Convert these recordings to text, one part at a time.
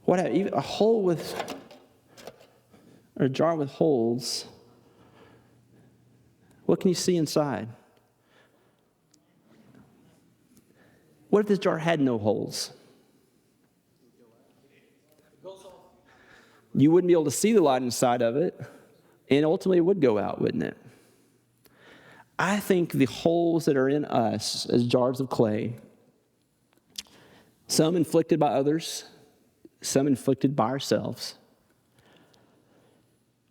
Even a jar with holes, what can you see inside? What if this jar had no holes? You wouldn't be able to see the light inside of it, and ultimately it would go out, wouldn't it? I think the holes that are in us as jars of clay, some inflicted by others, some inflicted by ourselves,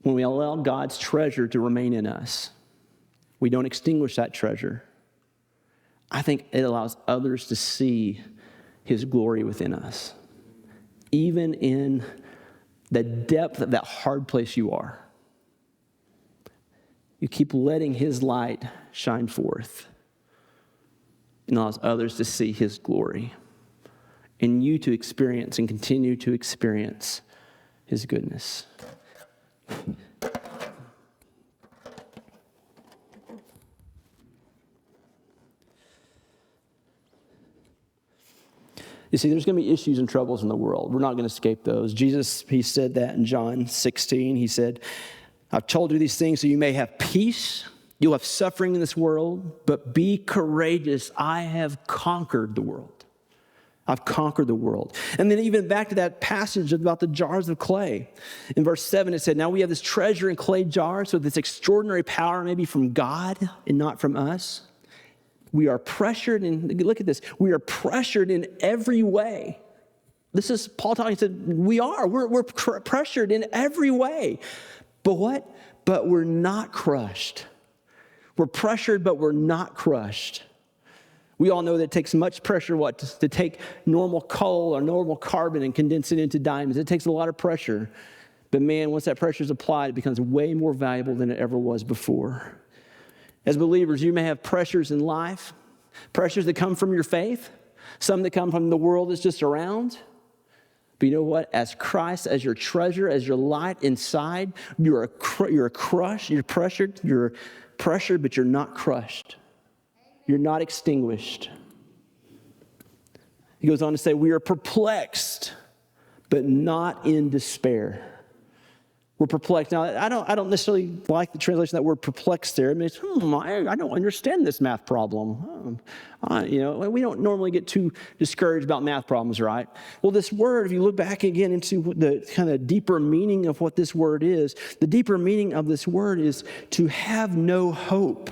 when we allow God's treasure to remain in us, we don't extinguish that treasure. I think it allows others to see His glory within us, even in the depth of that hard place you are. You keep letting His light shine forth and allows others to see His glory and you to experience and continue to experience His goodness. You see, there's going to be issues and troubles in the world. We're not going to escape those. Jesus, He said that in John 16. He said, I've told you these things so you may have peace. You'll have suffering in this world, but be courageous. I have conquered the world. I've conquered the world. And then even back to that passage about the jars of clay. In verse 7, it said, now we have this treasure in clay jars with this extraordinary power maybe from God and not from us. We are pressured, and look at this, we are pressured in every way. This is Paul talking, he said, we're pressured in every way. But what? But we're not crushed. We're pressured, but we're not crushed. We all know that it takes much pressure, to take normal coal or normal carbon and condense it into diamonds. It takes a lot of pressure. But man, once that pressure is applied, it becomes way more valuable than it ever was before. As believers, you may have pressures in life, pressures that come from your faith, some that come from the world that's just around. But you know what? As Christ, as your treasure, as your light inside, you're crushed, you're pressured, but you're not crushed. You're not extinguished. He goes on to say, we are perplexed, but not in despair. We're perplexed. Now, I don't necessarily like the translation that word perplexed there. It means, I don't understand this math problem. We don't normally get too discouraged about math problems, right? Well, this word, if you look back again into the kind of deeper meaning of what this word is, the deeper meaning of this word is to have no hope.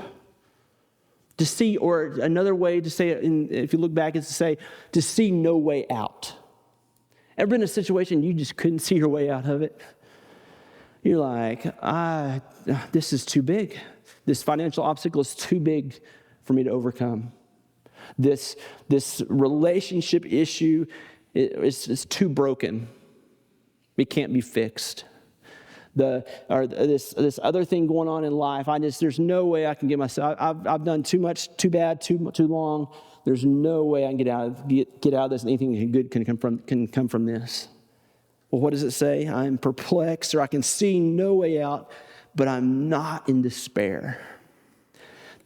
To see, or another way to say it, if you look back, is to say, to see no way out. Ever been in a situation you just couldn't see your way out of it? You're like, this is too big. This financial obstacle is too big for me to overcome. This relationship issue is too broken. It can't be fixed. This other thing going on in life, there's no way I can get myself. I've done too much, too bad, too long. There's no way I can get out of this. And anything good can come from this. Well, what does it say? I'm perplexed, or I can see no way out, but I'm not in despair.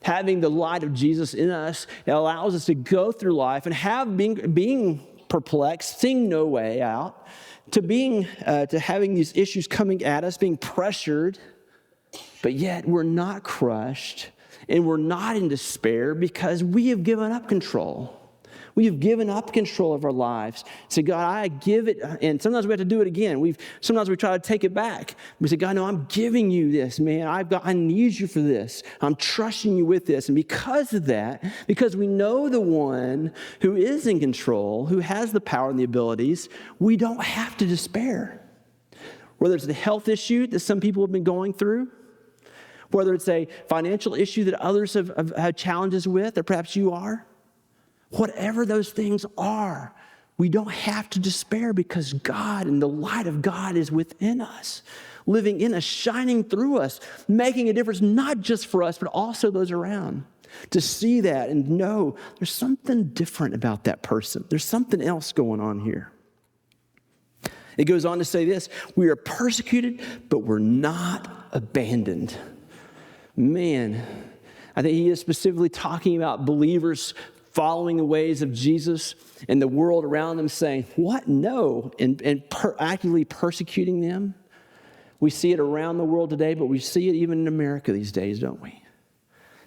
Having the light of Jesus in us, it allows us to go through life and being perplexed, seeing no way out, to having these issues coming at us, being pressured, but yet we're not crushed and we're not in despair because we have given up control. We have given up control of our lives. Say, God, I give it, and sometimes we have to do it again. Sometimes we try to take it back. We say, God, no, I'm giving you this, man. I need you for this. I'm trusting you with this. And because of that, because we know the one who is in control, who has the power and the abilities, we don't have to despair. Whether it's the health issue that some people have been going through, whether it's a financial issue that others have had challenges with, or perhaps you are. Whatever those things are, we don't have to despair because God and the light of God is within us, living in us, shining through us, making a difference not just for us, but also those around. To see that and know there's something different about that person. There's something else going on here. It goes on to say this, we are persecuted, but we're not abandoned. Man, I think he is specifically talking about believers following the ways of Jesus, and the world around them saying, what? No, and actively persecuting them. We see it around the world today, but we see it even in America these days, don't we?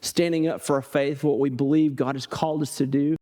Standing up for our faith, what we believe God has called us to do.